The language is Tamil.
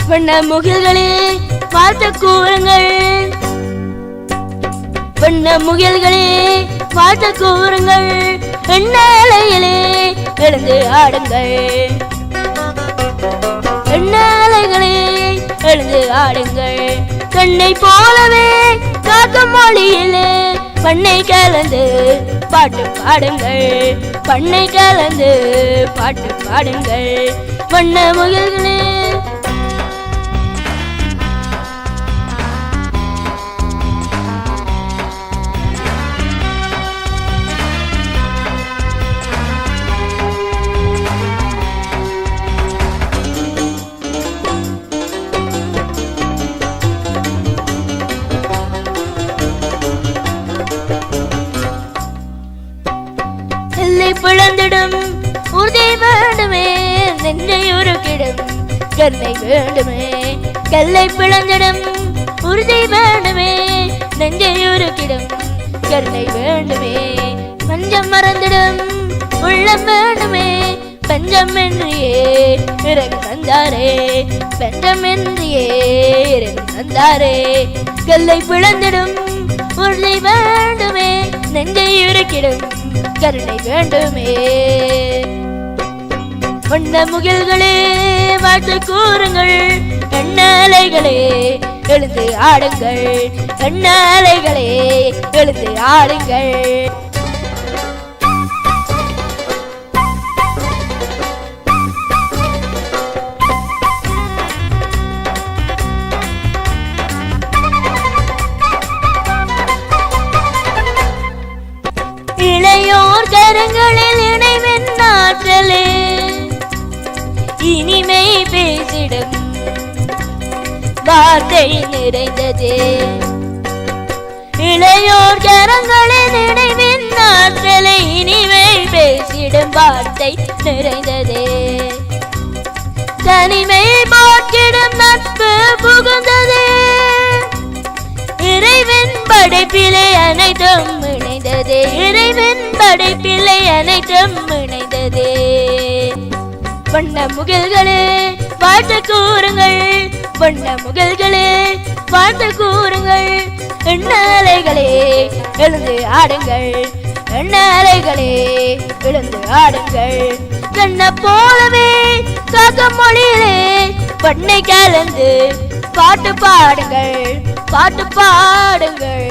வண்ண முகில்களே வாழ்த்து கூறுங்கள், வண்ண முகில்களே வாழ்த்து கூறுங்கள், எண்ணாலைகளே எழுந்து ஆடுங்கள், எண்ணாலைகளே எழுந்து ஆடுங்கள். கண்ணை போலவே காக்கும் மொழியிலே பண்ணை கலந்து பாட்டு பாடுங்கள், பண்ணை கலந்து பாட்டு பாடுங்கள். வண்ண முகில்களே பிளந்திடும் உறுதி வேண்டுமே, நெஞ்சை உருக்கிடும் கருணை வேண்டுமே. கல்லை பிளந்திடும் உறுதி வேண்டுமே, நெஞ்சை உருக்கிடும் கருணை வேண்டுமே. பஞ்சம் மறந்திடும் உள்ளம் வேண்டுமே, பஞ்சம் என்றியே இறகு தந்தாரே, பஞ்சம் என்றியே இறகு தந்தாரே. கல்லை பிளந்திடும் உறுதி வேண்டுமே, நெஞ்சை உருக்கிடும் கருணை வேண்டுமே. வண்ண முகில்களே வாழ்த்து கூறுங்கள், எண்ணாலைகளே எழுந்து ஆடுங்கள், எண்ணாலைகளே எழுந்து ஆடுங்கள். இளையோர் கரங்களில் இணைவின் ஆற்றலே இனிமை பேசிடும் வார்த்தை நிறைந்ததே. இளையோர் கரங்களில் இணைவின் ஆற்றலை இனிமை பேசிடும் வார்த்தை நிறைந்ததே. தனிமை போக்கிடும் நட்பு புகுந்ததே, இறைவன் படைப்பிலே அனைத்தும் இணைந்ததே, இறைவன் படைப்பிலே அனைத்தும் இணைந்ததே. வண்ண முகில்களே வாழ்த்து கூறுங்கள், வண்ண முகில்களே வாழ்த்து கூறுங்கள், எண்ணாலைகளே எழுந்து ஆடுங்கள், எண்ணாலைகளே எழுந்து ஆடுங்கள். கண்ண போலவே காக்கும் மொழியிலே பண்ணை கலந்து பாட்டு பாடுங்கள், பாட்டு பாடுங்கள்.